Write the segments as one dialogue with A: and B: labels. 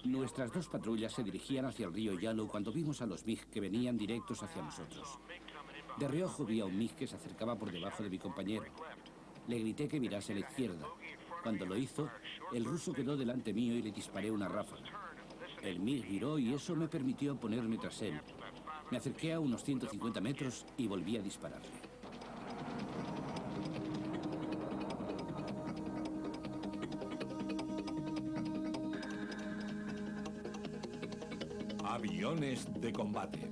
A: Nuestras dos patrullas se dirigían hacia el río Yalu cuando vimos a los MiG que venían directos hacia nosotros. De reojo vi a un MiG que se acercaba por debajo de mi compañero. Le grité que mirase a la izquierda. Cuando lo hizo, el ruso quedó delante mío y le disparé una ráfaga. El MiG viró y eso me permitió ponerme tras él. Me acerqué a unos 150 metros y volví a dispararle.
B: Aviones de combate.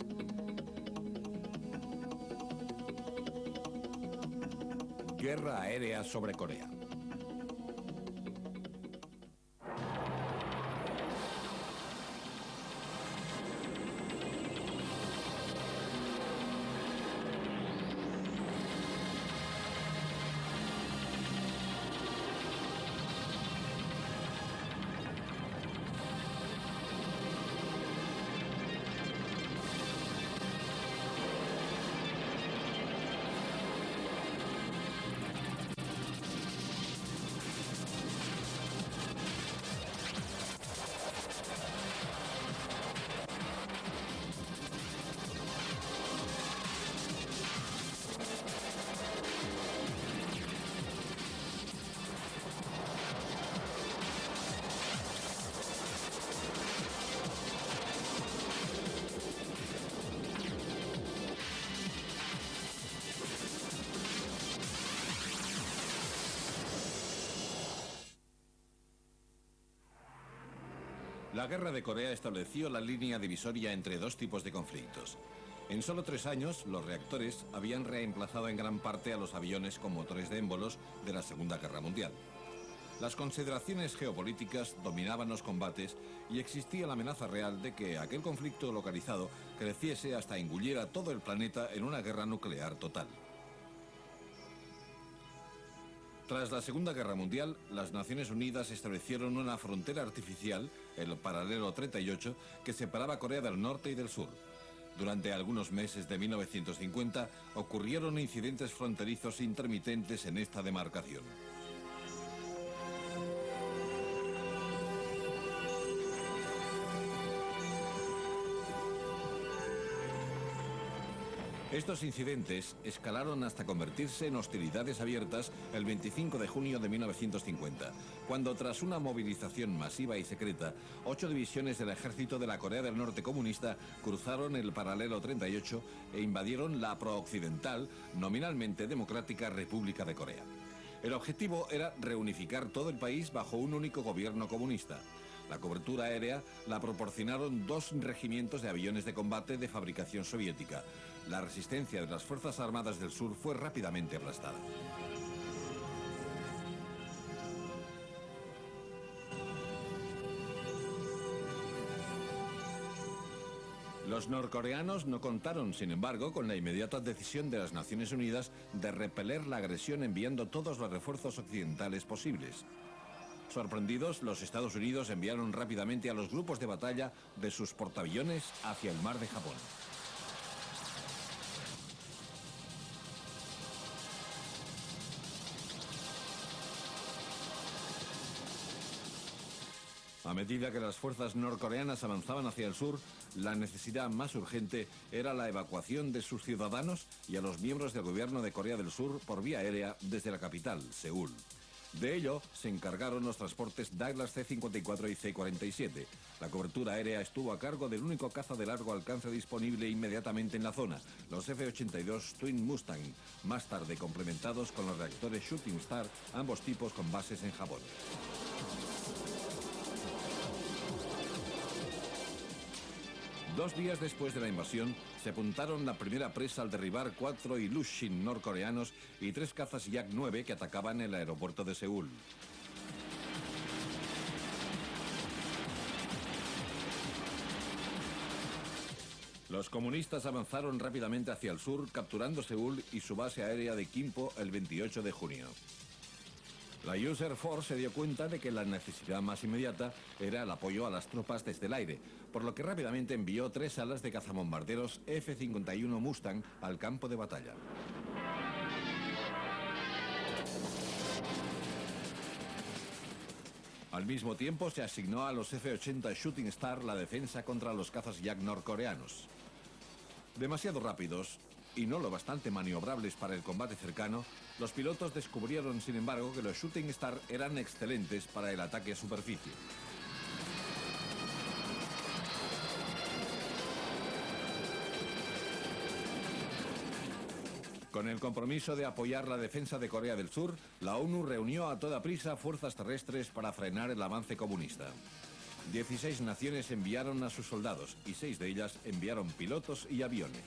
B: Guerra aérea sobre Corea. La Guerra de Corea estableció la línea divisoria entre dos tipos de conflictos. En solo 3 años, los reactores habían reemplazado en gran parte a los aviones con motores de émbolos de la Segunda Guerra Mundial. Las consideraciones geopolíticas dominaban los combates y existía la amenaza real de que aquel conflicto localizado creciese hasta engullir a todo el planeta en una guerra nuclear total. Tras la Segunda Guerra Mundial, las Naciones Unidas establecieron una frontera artificial, el paralelo 38, que separaba Corea del Norte y del Sur. Durante algunos meses de 1950 ocurrieron incidentes fronterizos intermitentes en esta demarcación. Estos incidentes escalaron hasta convertirse en hostilidades abiertas el 25 de junio de 1950, cuando tras una movilización masiva y secreta, 8 divisiones del ejército de la Corea del Norte comunista cruzaron el paralelo 38 e invadieron la prooccidental, nominalmente democrática República de Corea. El objetivo era reunificar todo el país bajo un único gobierno comunista. La cobertura aérea la proporcionaron 2 regimientos de aviones de combate de fabricación soviética. La resistencia de las Fuerzas Armadas del Sur fue rápidamente aplastada. Los norcoreanos no contaron, sin embargo, con la inmediata decisión de las Naciones Unidas de repeler la agresión enviando todos los refuerzos occidentales posibles. Sorprendidos, los Estados Unidos enviaron rápidamente a los grupos de batalla de sus portaaviones hacia el mar de Japón. A medida que las fuerzas norcoreanas avanzaban hacia el sur, la necesidad más urgente era la evacuación de sus ciudadanos y a los miembros del gobierno de Corea del Sur por vía aérea desde la capital, Seúl. De ello se encargaron los transportes Douglas C-54 y C-47. La cobertura aérea estuvo a cargo del único caza de largo alcance disponible inmediatamente en la zona, los F-82 Twin Mustang, más tarde complementados con los reactores Shooting Star, ambos tipos con bases en Japón. Dos días después de la invasión, se apuntaron la primera presa al derribar 4 Ilyushin norcoreanos y 3 cazas Yak-9 que atacaban el aeropuerto de Seúl. Los comunistas avanzaron rápidamente hacia el sur, capturando Seúl y su base aérea de Gimpo el 28 de junio. La US Air Force se dio cuenta de que la necesidad más inmediata era el apoyo a las tropas desde el aire, por lo que rápidamente envió 3 alas de cazabombarderos F-51 Mustang al campo de batalla. Al mismo tiempo se asignó a los F-80 Shooting Star la defensa contra los cazas Yak norcoreanos. Demasiado rápidos y no lo bastante maniobrables para el combate cercano, los pilotos descubrieron, sin embargo, que los Shooting Star eran excelentes para el ataque a superficie. Con el compromiso de apoyar la defensa de Corea del Sur, la ONU reunió a toda prisa fuerzas terrestres para frenar el avance comunista. 16 naciones enviaron a sus soldados y 6 de ellas enviaron pilotos y aviones.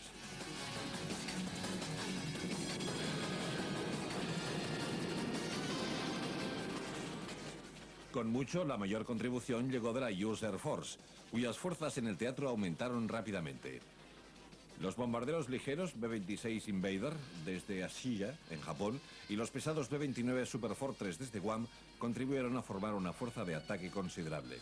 B: Con mucho, la mayor contribución llegó de la US Air Force, cuyas fuerzas en el teatro aumentaron rápidamente. Los bombarderos ligeros B-26 Invader desde Ashia, en Japón, y los pesados B-29 Super Fortress desde Guam contribuyeron a formar una fuerza de ataque considerable.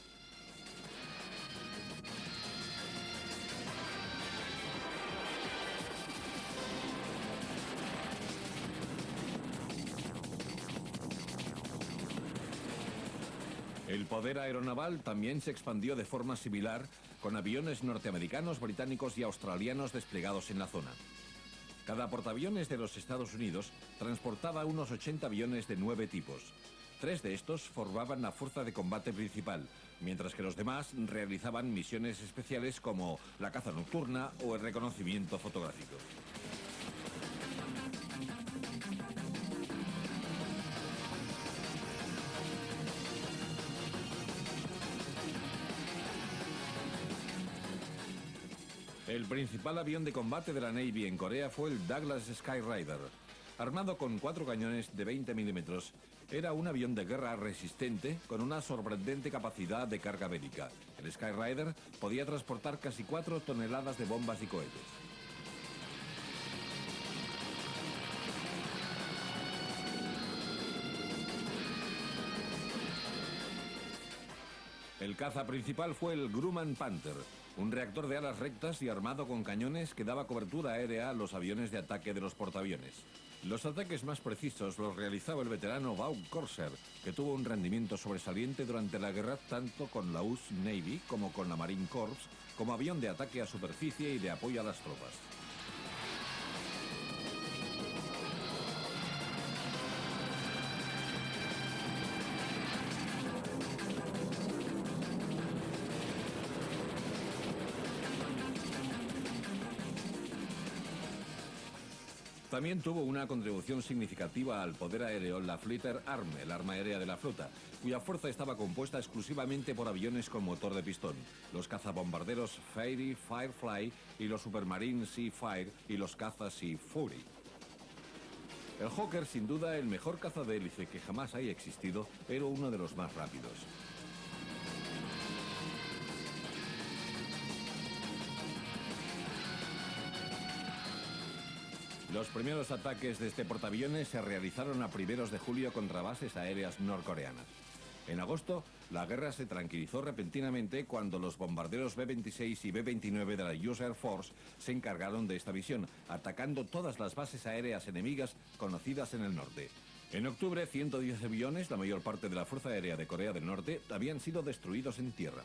B: El poder aeronaval también se expandió de forma similar, con aviones norteamericanos, británicos y australianos desplegados en la zona. Cada portaaviones de los Estados Unidos transportaba unos 80 aviones de 9 tipos. 3 de estos formaban la fuerza de combate principal, mientras que los demás realizaban misiones especiales como la caza nocturna o el reconocimiento fotográfico. El principal avión de combate de la Navy en Corea fue el Douglas Skyrider. Armado con 4 cañones de 20 milímetros, era un avión de guerra resistente con una sorprendente capacidad de carga bélica. El Skyrider podía transportar casi 4 toneladas de bombas y cohetes. El caza principal fue el Grumman Panther, un reactor de alas rectas y armado con cañones que daba cobertura aérea a los aviones de ataque de los portaaviones. Los ataques más precisos los realizaba el veterano Vaughn Corsair, que tuvo un rendimiento sobresaliente durante la guerra tanto con la US Navy como con la Marine Corps, como avión de ataque a superficie y de apoyo a las tropas. También tuvo una contribución significativa al poder aéreo la Fleet Air Arm, el arma aérea de la flota, cuya fuerza estaba compuesta exclusivamente por aviones con motor de pistón, los cazabombarderos Fairy, Firefly y los Supermarine Seafire y los cazas Sea Fury. El Hawker, sin duda, el mejor caza de hélice que jamás haya existido, pero uno de los más rápidos. Los primeros ataques de este portaaviones se realizaron a primeros de julio contra bases aéreas norcoreanas. En agosto, la guerra se tranquilizó repentinamente cuando los bombarderos B-26 y B-29 de la US Air Force se encargaron de esta misión, atacando todas las bases aéreas enemigas conocidas en el norte. En octubre, 110 aviones, la mayor parte de la Fuerza Aérea de Corea del Norte, habían sido destruidos en tierra.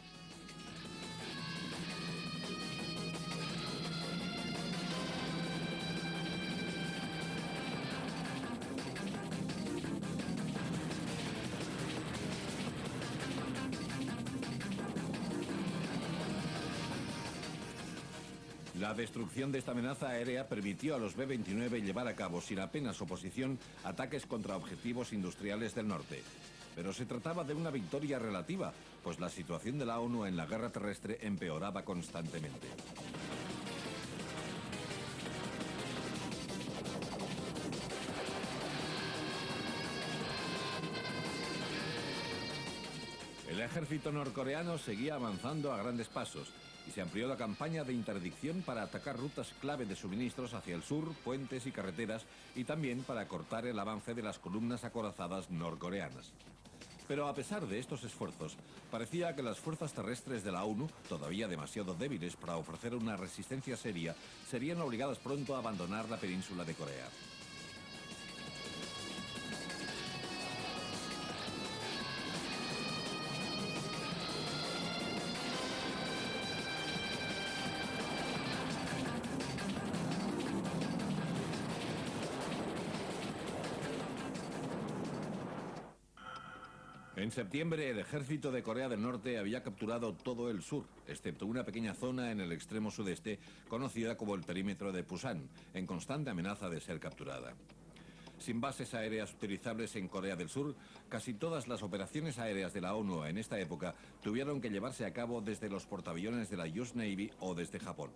B: La destrucción de esta amenaza aérea permitió a los B-29 llevar a cabo sin apenas oposición ataques contra objetivos industriales del norte. Pero se trataba de una victoria relativa, pues la situación de la ONU en la guerra terrestre empeoraba constantemente. El ejército norcoreano seguía avanzando a grandes pasos y se amplió la campaña de interdicción para atacar rutas clave de suministros hacia el sur, puentes y carreteras, y también para cortar el avance de las columnas acorazadas norcoreanas. Pero a pesar de estos esfuerzos, parecía que las fuerzas terrestres de la ONU, todavía demasiado débiles para ofrecer una resistencia seria, serían obligadas pronto a abandonar la península de Corea. En septiembre, el ejército de Corea del Norte había capturado todo el sur, excepto una pequeña zona en el extremo sudeste, conocida como el perímetro de Pusan, en constante amenaza de ser capturada. Sin bases aéreas utilizables en Corea del Sur, casi todas las operaciones aéreas de la ONU en esta época tuvieron que llevarse a cabo desde los portaaviones de la US Navy o desde Japón.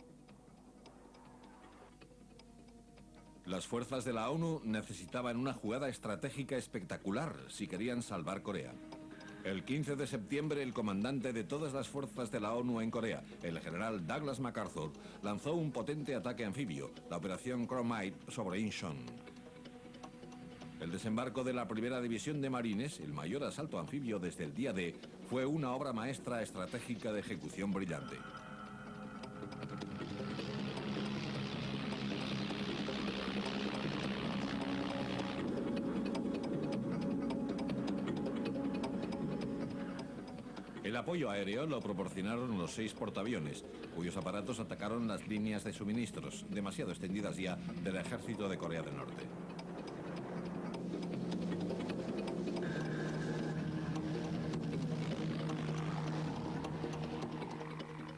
B: Las fuerzas de la ONU necesitaban una jugada estratégica espectacular si querían salvar Corea. El 15 de septiembre, el comandante de todas las fuerzas de la ONU en Corea, el general Douglas MacArthur, lanzó un potente ataque anfibio, la operación Chromite, sobre Incheon. El desembarco de la primera división de marines, el mayor asalto anfibio desde el día D, fue una obra maestra estratégica de ejecución brillante. El apoyo aéreo lo proporcionaron los 6 portaaviones, cuyos aparatos atacaron las líneas de suministros, demasiado extendidas ya, del ejército de Corea del Norte.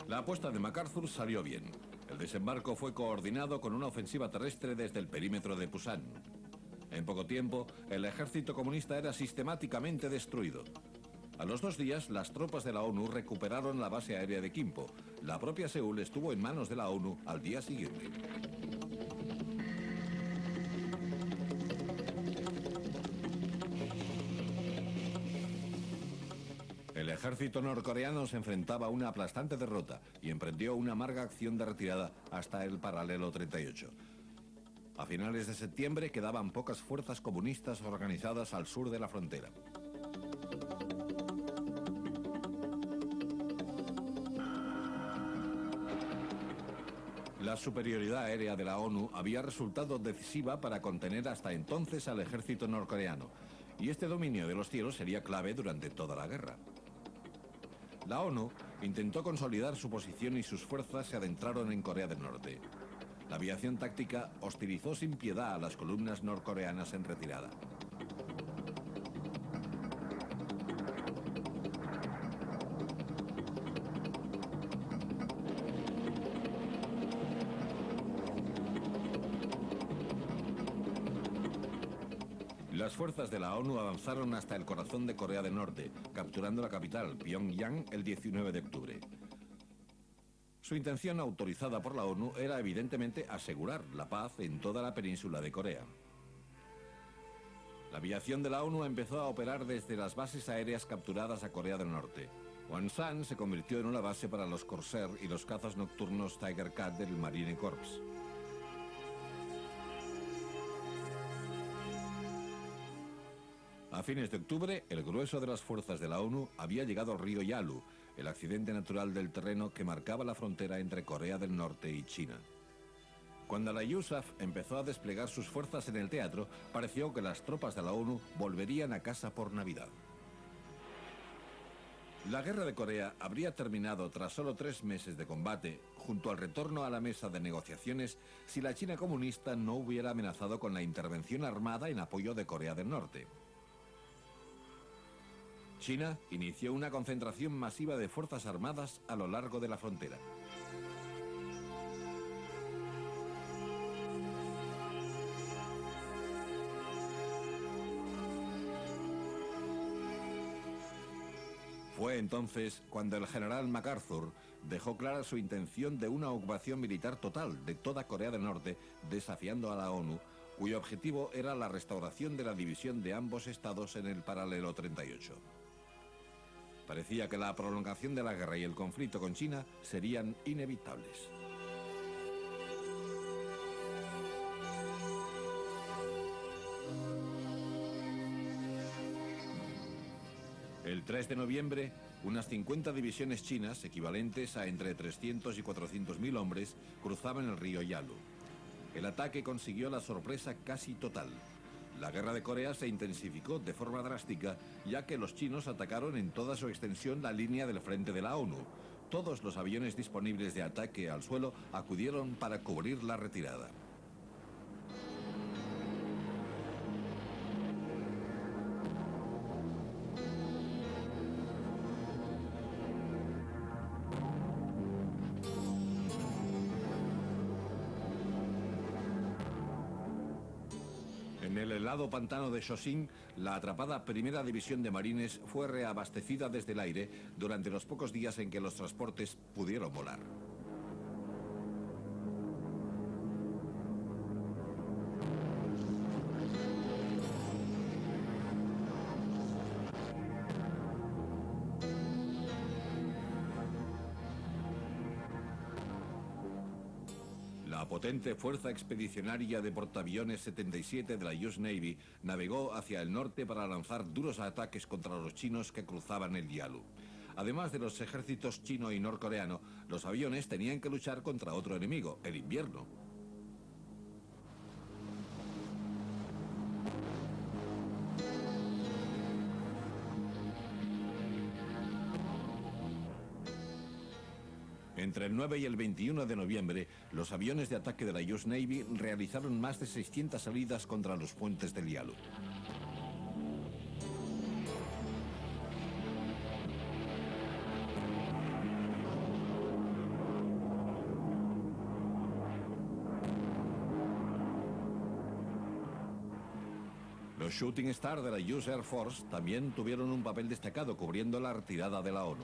B: La apuesta de MacArthur salió bien. El desembarco fue coordinado con una ofensiva terrestre desde el perímetro de Pusan. En poco tiempo, el ejército comunista era sistemáticamente destruido. A los 2 días, las tropas de la ONU recuperaron la base aérea de Gimpo. La propia Seúl estuvo en manos de la ONU al día siguiente. El ejército norcoreano se enfrentaba a una aplastante derrota y emprendió una amarga acción de retirada hasta el paralelo 38. A finales de septiembre quedaban pocas fuerzas comunistas organizadas al sur de la frontera. La superioridad aérea de la ONU había resultado decisiva para contener hasta entonces al ejército norcoreano, y este dominio de los cielos sería clave durante toda la guerra. La ONU intentó consolidar su posición y sus fuerzas se adentraron en Corea del Norte. La aviación táctica hostilizó sin piedad a las columnas norcoreanas en retirada. Las fuerzas de la ONU avanzaron hasta el corazón de Corea del Norte, capturando la capital, Pyongyang, el 19 de octubre. Su intención, autorizada por la ONU, era evidentemente asegurar la paz en toda la península de Corea. La aviación de la ONU empezó a operar desde las bases aéreas capturadas a Corea del Norte. Wonsan se convirtió en una base para los Corsair y los cazas nocturnos Tiger Cat del Marine Corps. A fines de octubre, el grueso de las fuerzas de la ONU había llegado al río Yalu, el accidente natural del terreno que marcaba la frontera entre Corea del Norte y China. Cuando la USAF empezó a desplegar sus fuerzas en el teatro, pareció que las tropas de la ONU volverían a casa por Navidad. La guerra de Corea habría terminado tras solo 3 meses de combate, junto al retorno a la mesa de negociaciones, si la China comunista no hubiera amenazado con la intervención armada en apoyo de Corea del Norte. China inició una concentración masiva de fuerzas armadas a lo largo de la frontera. Fue entonces cuando el general MacArthur dejó clara su intención de una ocupación militar total de toda Corea del Norte, desafiando a la ONU, cuyo objetivo era la restauración de la división de ambos estados en el paralelo 38. Parecía que la prolongación de la guerra y el conflicto con China serían inevitables. El 3 de noviembre, unas 50 divisiones chinas, equivalentes a entre 300 y 400.000 hombres, cruzaban el río Yalu. El ataque consiguió la sorpresa casi total. La guerra de Corea se intensificó de forma drástica, ya que los chinos atacaron en toda su extensión la línea del frente de la ONU. Todos los aviones disponibles de ataque al suelo acudieron para cubrir la retirada. el helado pantano de Chosin, la atrapada Primera División de Marines fue reabastecida desde el aire durante los pocos días en que los transportes pudieron volar. La potente fuerza expedicionaria de portaaviones 77 de la US Navy navegó hacia el norte para lanzar duros ataques contra los chinos que cruzaban el Yalu. Además de los ejércitos chino y norcoreano, los aviones tenían que luchar contra otro enemigo, el invierno. Entre el 9 y el 21 de noviembre, los aviones de ataque de la US Navy realizaron más de 600 salidas contra los puentes del Yalu. Los Shooting Star de la US Air Force también tuvieron un papel destacado cubriendo la retirada de la ONU.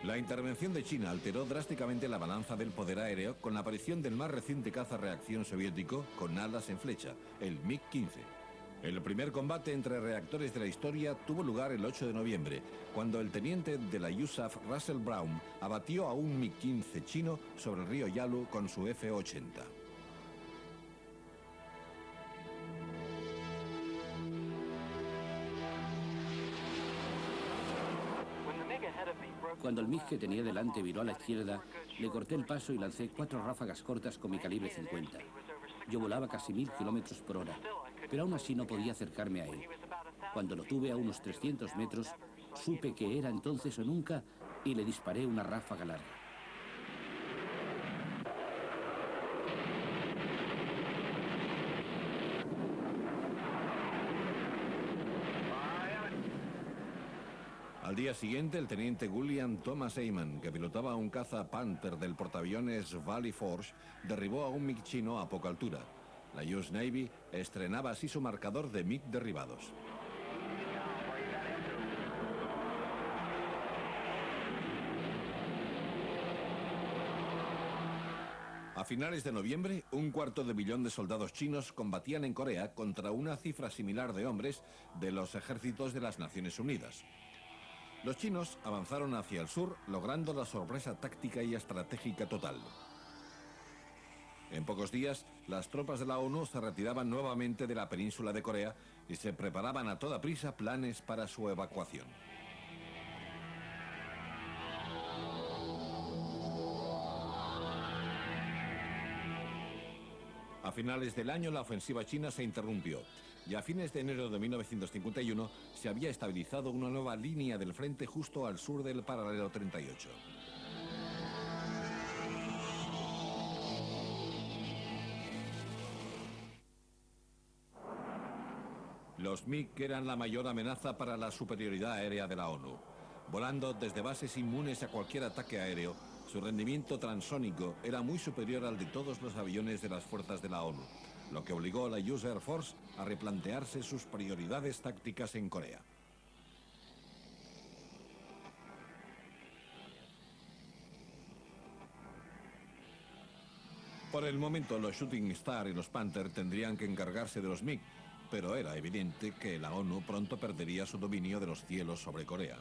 B: La intervención de China alteró drásticamente la balanza del poder aéreo con la aparición del más reciente caza reacción soviético con alas en flecha, el MiG-15. El primer combate entre reactores de la historia tuvo lugar el 8 de noviembre, cuando el teniente de la USAF, Russell Brown, abatió a un MiG-15 chino sobre el río Yalu con su F-80.
A: Cuando el MiG que tenía delante viró a la izquierda, le corté el paso y lancé 4 ráfagas cortas con mi calibre 50. Yo volaba casi 1000 kilómetros por hora, pero aún así no podía acercarme a él. Cuando lo tuve a unos 300 metros, supe que era entonces o nunca y le disparé una ráfaga larga.
B: Al día siguiente, el teniente William Thomas Eyman, que pilotaba un caza Panther del portaaviones Valley Forge, derribó a un MiG chino a poca altura. La US Navy estrenaba así su marcador de MiG derribados. A finales de noviembre, 1/4 millón de soldados chinos combatían en Corea contra una cifra similar de hombres de los ejércitos de las Naciones Unidas. Los chinos avanzaron hacia el sur, logrando la sorpresa táctica y estratégica total. En pocos días, las tropas de la ONU se retiraban nuevamente de la península de Corea y se preparaban a toda prisa planes para su evacuación. A finales del año, la ofensiva china se interrumpió y a fines de enero de 1951 se había estabilizado una nueva línea del frente justo al sur del paralelo 38. Los MiG eran la mayor amenaza para la superioridad aérea de la ONU. Volando desde bases inmunes a cualquier ataque aéreo, su rendimiento transónico era muy superior al de todos los aviones de las fuerzas de la ONU, lo que obligó a la US Air Force a replantearse sus prioridades tácticas en Corea. Por el momento, los Shooting Star y los Panther tendrían que encargarse de los MiG, pero era evidente que la ONU pronto perdería su dominio de los cielos sobre Corea.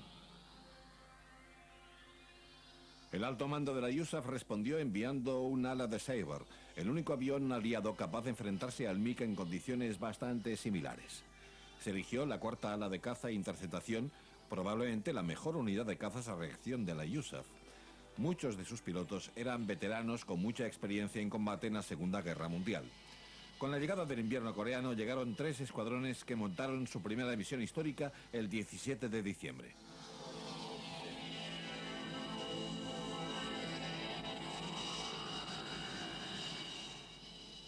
B: El alto mando de la USAF respondió enviando un ala de Sabre, el único avión aliado capaz de enfrentarse al MiG en condiciones bastante similares. Se erigió la 4ª ala de caza e interceptación, probablemente la mejor unidad de cazas a reacción de la USAF. Muchos de sus pilotos eran veteranos con mucha experiencia en combate en la Segunda Guerra Mundial. Con la llegada del invierno coreano llegaron 3 escuadrones que montaron su primera misión histórica el 17 de diciembre.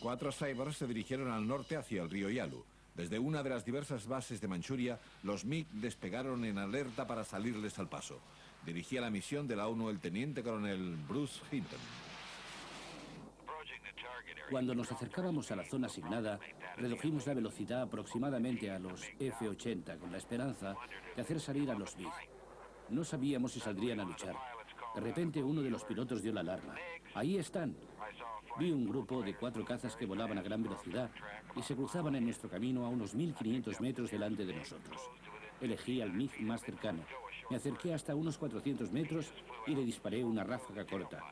B: Cuatro Saibers se dirigieron al norte hacia el río Yalu. Desde una de las diversas bases de Manchuria, los MiG despegaron en alerta para salirles al paso. Dirigía la misión de la ONU el teniente coronel Bruce Hinton.
A: Cuando nos acercábamos a la zona asignada, redujimos la velocidad aproximadamente a los F-80 con la esperanza de hacer salir a los MiG. No sabíamos si saldrían a luchar. De repente uno de los pilotos dio la alarma. ¡Ahí están! Vi un grupo de 4 cazas que volaban a gran velocidad y se cruzaban en nuestro camino a unos 1500 metros delante de nosotros. Elegí al MiG más cercano. Me acerqué hasta unos 400 metros y le disparé una ráfaga corta.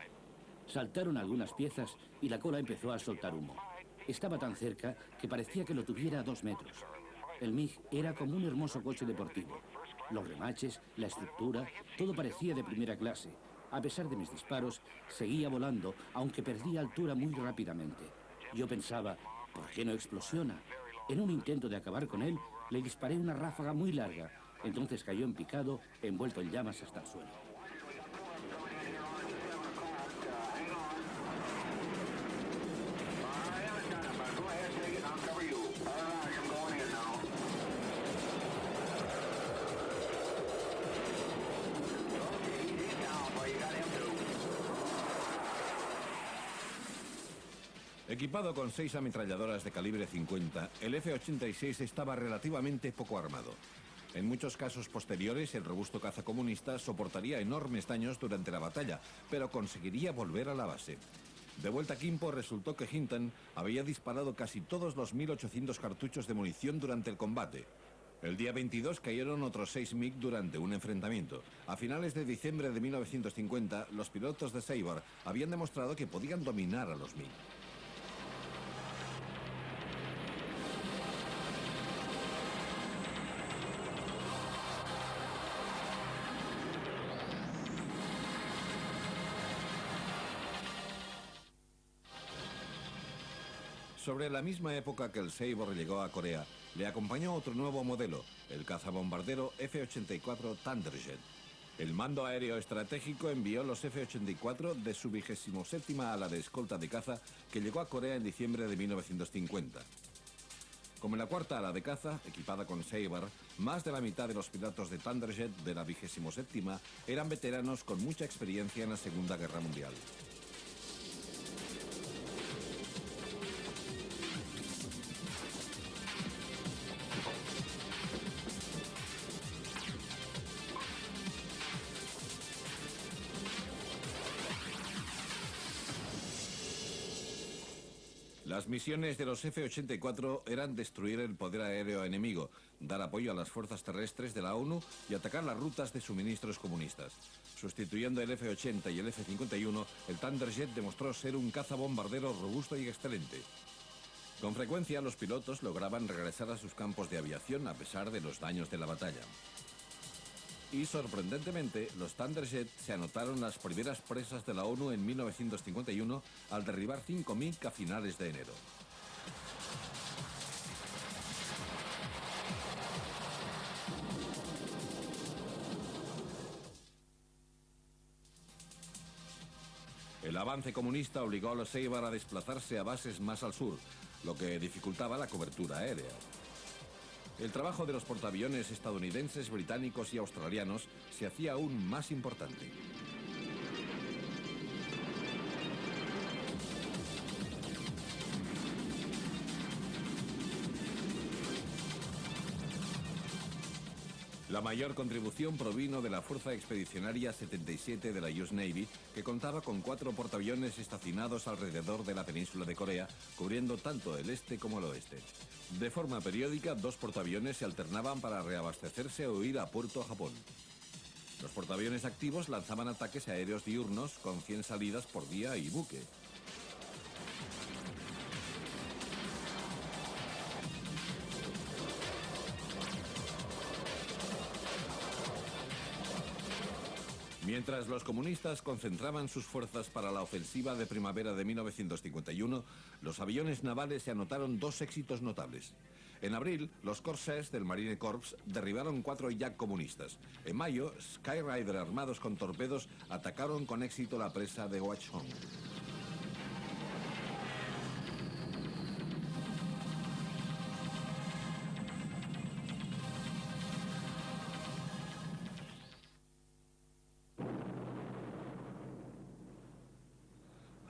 A: Saltaron algunas piezas y la cola empezó a soltar humo. Estaba tan cerca que parecía que lo tuviera a 2 metros. El MiG era como un hermoso coche deportivo. Los remaches, la estructura, todo parecía de primera clase. A pesar de mis disparos, seguía volando, aunque perdía altura muy rápidamente. Yo pensaba, ¿por qué no explosiona? En un intento de acabar con él, le disparé una ráfaga muy larga. Entonces cayó en picado, envuelto en llamas hasta el suelo.
B: Equipado con 6 ametralladoras de calibre 50, el F-86 estaba relativamente poco armado. En muchos casos posteriores, el robusto caza comunista soportaría enormes daños durante la batalla, pero conseguiría volver a la base. De vuelta a Kimpo, resultó que Hinton había disparado casi todos los 1800 cartuchos de munición durante el combate. El día 22 cayeron otros 6 MiG durante un enfrentamiento. A finales de diciembre de 1950, los pilotos de Sabre habían demostrado que podían dominar a los MiG. Sobre la misma época que el Sabre llegó a Corea, le acompañó otro nuevo modelo, el cazabombardero F-84 Thunderjet. El mando aéreo estratégico envió los F-84 de su 27ª ala de escolta de caza que llegó a Corea en diciembre de 1950. Como en la 4ª ala de caza, equipada con Sabre, más de la mitad de los pilotos de Thunderjet de la 27ª eran veteranos con mucha experiencia en la Segunda Guerra Mundial. Las misiones de los F-84 eran destruir el poder aéreo enemigo, dar apoyo a las fuerzas terrestres de la ONU y atacar las rutas de suministros comunistas. Sustituyendo el F-80 y el F-51, el Thunderjet demostró ser un cazabombardero robusto y excelente. Con frecuencia, los pilotos lograban regresar a sus campos de aviación a pesar de los daños de la batalla. Y, sorprendentemente, los Thunderjet se anotaron las primeras presas de la ONU en 1951 al derribar 5 MiG a finales de enero. El avance comunista obligó a los Sabre a desplazarse a bases más al sur, lo que dificultaba la cobertura aérea. El trabajo de los portaaviones estadounidenses, británicos y australianos se hacía aún más importante. La mayor contribución provino de la Fuerza Expedicionaria 77 de la US Navy, que contaba con 4 portaaviones estacionados alrededor de la península de Corea, cubriendo tanto el este como el oeste. De forma periódica, 2 portaaviones se alternaban para reabastecerse o ir a puerto Japón. Los portaaviones activos lanzaban ataques aéreos diurnos con 100 salidas por día y buque. Mientras los comunistas concentraban sus fuerzas para la ofensiva de primavera de 1951, los aviones navales se anotaron dos éxitos notables. En abril, los Corsairs del Marine Corps derribaron 4 Yak comunistas. En mayo, Skyrider armados con torpedos atacaron con éxito la presa de Hwachong.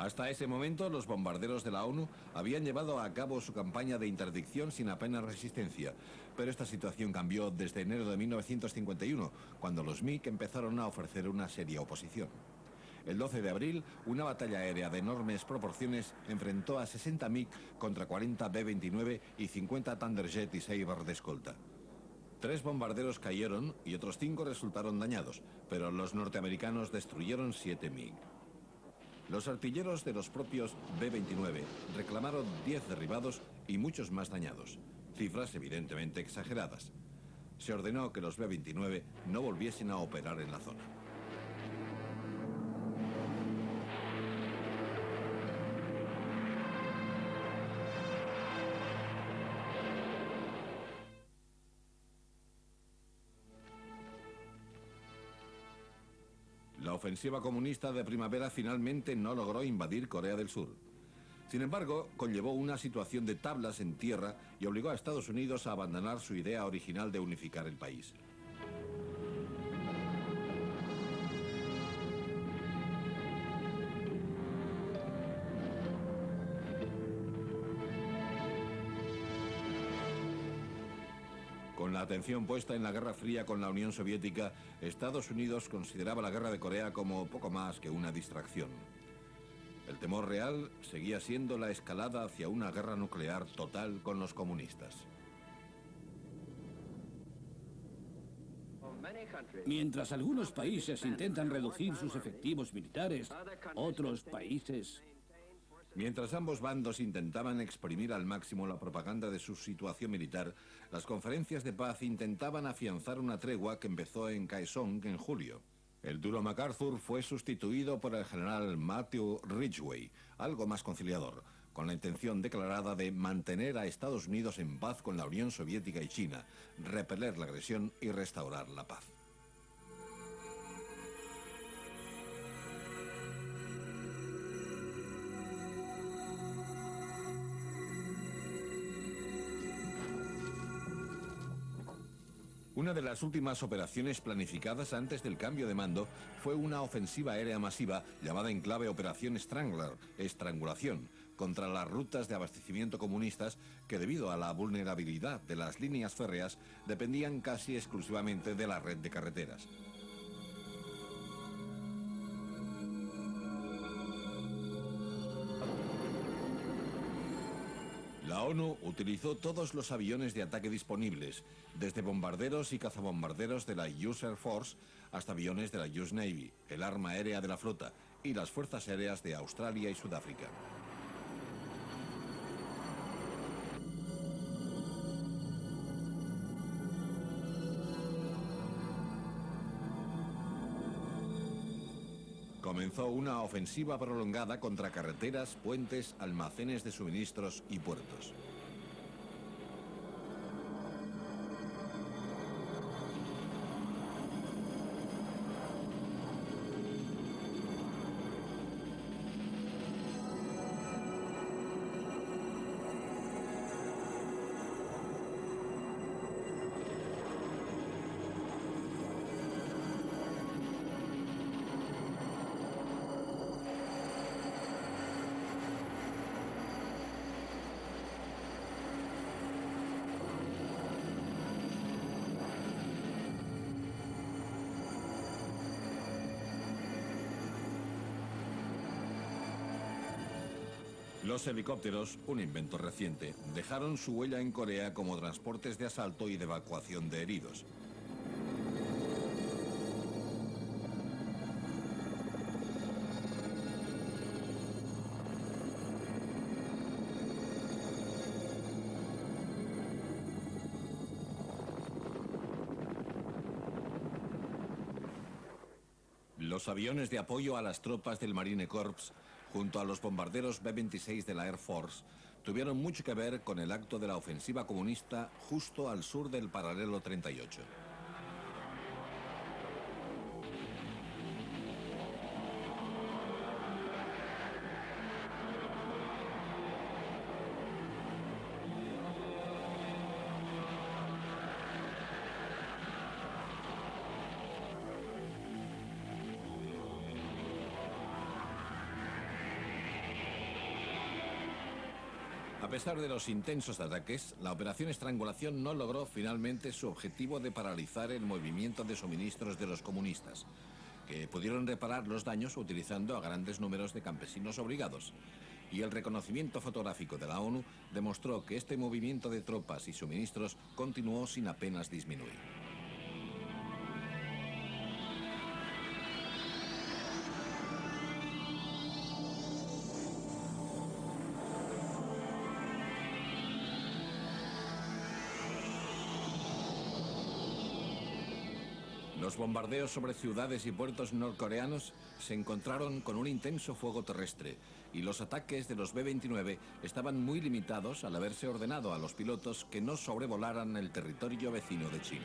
B: Hasta ese momento, los bombarderos de la ONU habían llevado a cabo su campaña de interdicción sin apenas resistencia. Pero esta situación cambió desde enero de 1951, cuando los MiG empezaron a ofrecer una seria oposición. El 12 de abril, una batalla aérea de enormes proporciones enfrentó a 60 MiG contra 40 B-29 y 50 Thunderjet y Sabre de escolta. 3 bombarderos cayeron y otros 5 resultaron dañados, pero los norteamericanos destruyeron 7 MiG. Los artilleros de los propios B-29 reclamaron 10 derribados y muchos más dañados, cifras evidentemente exageradas. Se ordenó que los B-29 no volviesen a operar en la zona. La ofensiva comunista de primavera finalmente no logró invadir Corea del Sur. Sin embargo, conllevó una situación de tablas en tierra y obligó a Estados Unidos a abandonar su idea original de unificar el país. Con la atención puesta en la Guerra Fría con la Unión Soviética, Estados Unidos consideraba la Guerra de Corea como poco más que una distracción. El temor real seguía siendo la escalada hacia una guerra nuclear total con los comunistas.
A: Mientras algunos países intentan reducir sus efectivos militares, otros países...
B: Mientras ambos bandos intentaban exprimir al máximo la propaganda de su situación militar, las conferencias de paz intentaban afianzar una tregua que empezó en Kaesong en julio. El duro MacArthur fue sustituido por el general Matthew Ridgway, algo más conciliador, con la intención declarada de mantener a Estados Unidos en paz con la Unión Soviética y China, repeler la agresión y restaurar la paz. Una de las últimas operaciones planificadas antes del cambio de mando fue una ofensiva aérea masiva llamada en clave Operación Strangler, estrangulación, contra las rutas de abastecimiento comunistas que, debido a la vulnerabilidad de las líneas férreas, dependían casi exclusivamente de la red de carreteras. La ONU utilizó todos los aviones de ataque disponibles, desde bombarderos y cazabombarderos de la US Air Force hasta aviones de la US Navy, el arma aérea de la flota y las fuerzas aéreas de Australia y Sudáfrica. Comenzó una ofensiva prolongada contra carreteras, puentes, almacenes de suministros y puertos. Los helicópteros, un invento reciente, dejaron su huella en Corea como transportes de asalto y de evacuación de heridos. Los aviones de apoyo a las tropas del Marine Corps, junto a los bombarderos B-26 de la Air Force, tuvieron mucho que ver con el acto de la ofensiva comunista justo al sur del paralelo 38. A pesar de los intensos ataques, la operación Estrangulación no logró finalmente su objetivo de paralizar el movimiento de suministros de los comunistas, que pudieron reparar los daños utilizando a grandes números de campesinos obligados. Y el reconocimiento fotográfico de la ONU demostró que este movimiento de tropas y suministros continuó sin apenas disminuir. Los bombardeos sobre ciudades y puertos norcoreanos se encontraron con un intenso fuego terrestre y los ataques de los B-29 estaban muy limitados al haberse ordenado a los pilotos que no sobrevolaran el territorio vecino de China.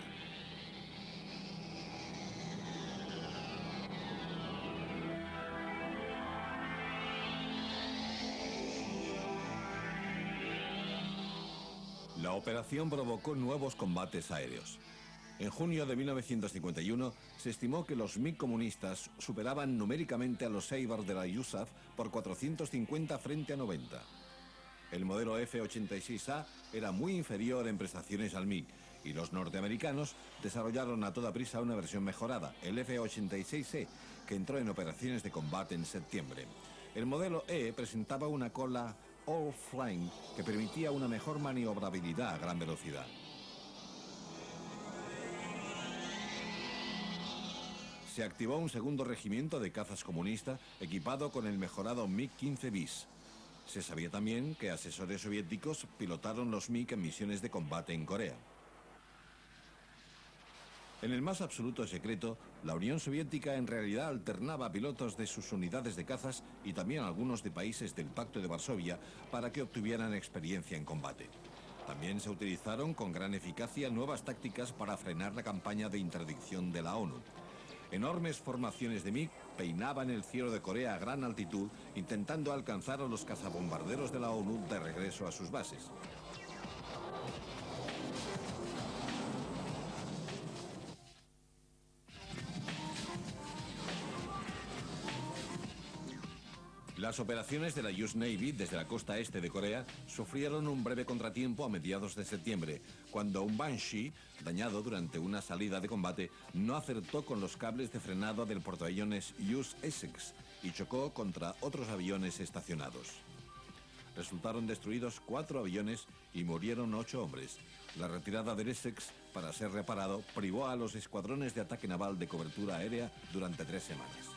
B: La operación provocó nuevos combates aéreos. En junio de 1951 se estimó que los MiG comunistas superaban numéricamente a los Sabre de la USAF por 450 frente a 90. El modelo F-86A era muy inferior en prestaciones al MiG y los norteamericanos desarrollaron a toda prisa una versión mejorada, el F-86E, que entró en operaciones de combate en septiembre. El modelo E presentaba una cola all-flying que permitía una mejor maniobrabilidad a gran velocidad. Se activó un segundo regimiento de cazas comunista equipado con el mejorado MiG-15 bis. Se sabía también que asesores soviéticos pilotaron los MiG en misiones de combate en Corea. En el más absoluto secreto, la Unión Soviética en realidad alternaba pilotos de sus unidades de cazas y también algunos de países del Pacto de Varsovia para que obtuvieran experiencia en combate. También se utilizaron con gran eficacia nuevas tácticas para frenar la campaña de interdicción de la ONU. Enormes formaciones de MiG peinaban el cielo de Corea a gran altitud, intentando alcanzar a los cazabombarderos de la ONU de regreso a sus bases. Las operaciones de la US Navy desde la costa este de Corea sufrieron un breve contratiempo a mediados de septiembre, cuando un Banshee, dañado durante una salida de combate, no acertó con los cables de frenado del portaaviones US Essex y chocó contra otros aviones estacionados. Resultaron destruidos 4 aviones y murieron 8 hombres. La retirada del Essex, para ser reparado, privó a los escuadrones de ataque naval de cobertura aérea durante 3 semanas.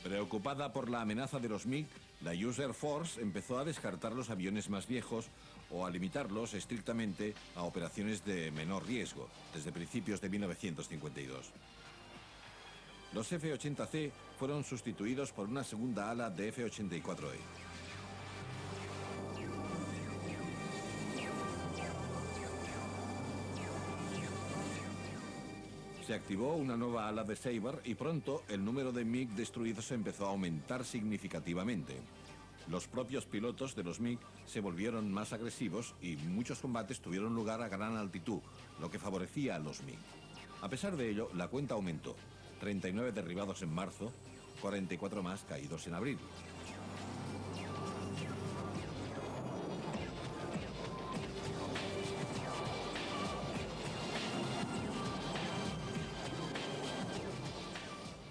B: Preocupada por la amenaza de los MiG, la US Air Force empezó a descartar los aviones más viejos o a limitarlos estrictamente a operaciones de menor riesgo, desde principios de 1952. Los F-80C fueron sustituidos por una segunda ala de F-84E. Se activó una nueva ala de Sabre y pronto el número de MiG destruidos empezó a aumentar significativamente. Los propios pilotos de los MiG se volvieron más agresivos y muchos combates tuvieron lugar a gran altitud, lo que favorecía a los MiG. A pesar de ello, la cuenta aumentó. 39 derribados en marzo, 44 más caídos en abril.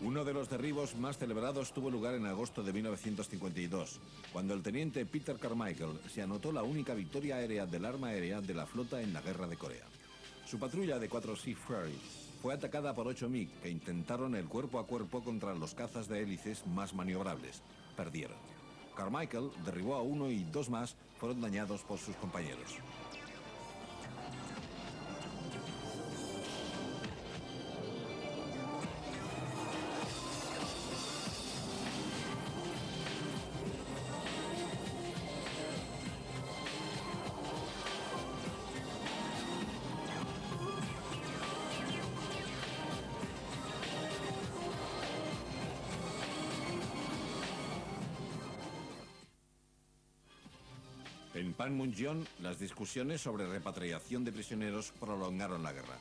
B: Uno de los derribos más celebrados tuvo lugar en agosto de 1952, cuando el teniente Peter Carmichael se anotó la única victoria aérea del arma aérea de la flota en la Guerra de Corea. Su patrulla de 4 Seafarer fue atacada por 8 MiG que intentaron el cuerpo a cuerpo contra los cazas de hélices más maniobrables. Perdieron. Carmichael derribó a 1 y 2 más fueron dañados por sus compañeros. En Panmunjom, las discusiones sobre repatriación de prisioneros prolongaron la guerra.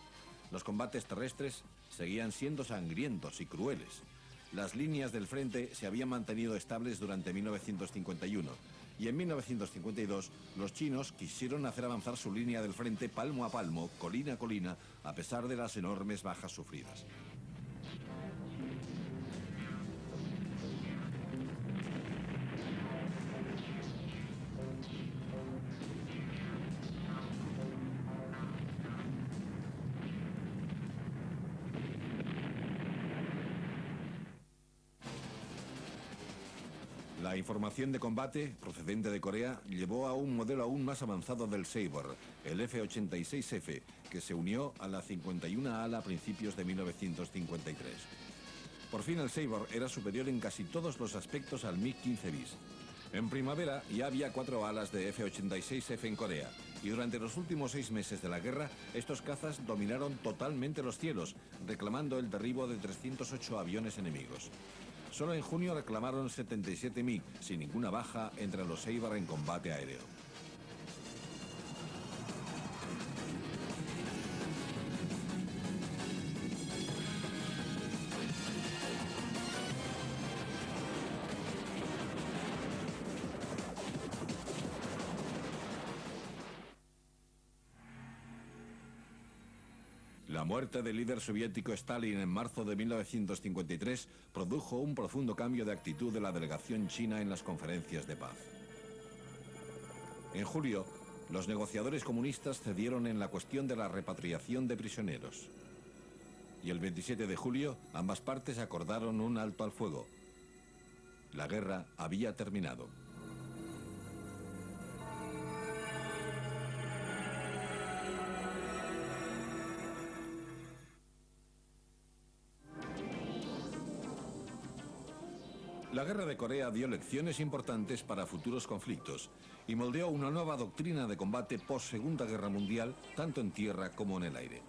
B: Los combates terrestres seguían siendo sangrientos y crueles. Las líneas del frente se habían mantenido estables durante 1951 y en 1952 los chinos quisieron hacer avanzar su línea del frente palmo a palmo, colina a colina, a pesar de las enormes bajas sufridas. La información de combate procedente de Corea llevó a un modelo aún más avanzado del Sabre, el F-86F, que se unió a la 51 ala a principios de 1953. Por fin el Sabre era superior en casi todos los aspectos al MiG-15 bis. En primavera ya había 4 alas de F-86F en Corea, y durante los últimos 6 meses de la guerra, estos cazas dominaron totalmente los cielos, reclamando el derribo de 308 aviones enemigos. Solo en junio reclamaron 77 MiG, sin ninguna baja entre los Sabre en combate aéreo. La muerte del líder soviético Stalin en marzo de 1953 produjo un profundo cambio de actitud de la delegación china en las conferencias de paz. En julio, los negociadores comunistas cedieron en la cuestión de la repatriación de prisioneros. Y el 27 de julio, ambas partes acordaron un alto al fuego. La guerra había terminado. La guerra de Corea dio lecciones importantes para futuros conflictos y moldeó una nueva doctrina de combate post-Segunda Guerra Mundial, tanto en tierra como en el aire.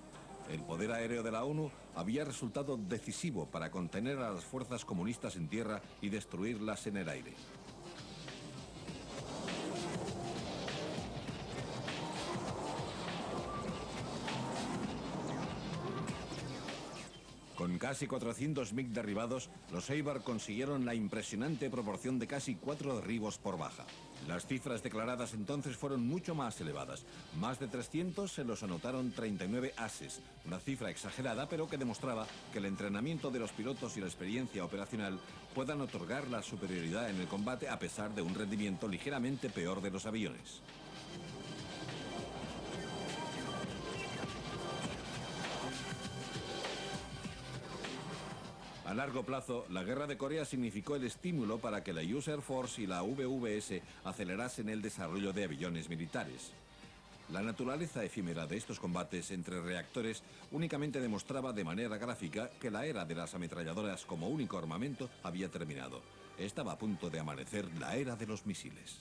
B: El poder aéreo de la ONU había resultado decisivo para contener a las fuerzas comunistas en tierra y destruirlas en el aire. Con casi 400 MiG derribados, los Sabre consiguieron la impresionante proporción de casi 4 derribos por baja. Las cifras declaradas entonces fueron mucho más elevadas. Más de 300 se los anotaron 39 ases, una cifra exagerada pero que demostraba que el entrenamiento de los pilotos y la experiencia operacional puedan otorgar la superioridad en el combate a pesar de un rendimiento ligeramente peor de los aviones. A largo plazo, la guerra de Corea significó el estímulo para que la US Air Force y la VVS acelerasen el desarrollo de aviones militares. La naturaleza efímera de estos combates entre reactores únicamente demostraba de manera gráfica que la era de las ametralladoras como único armamento había terminado. Estaba a punto de amanecer la era de los misiles.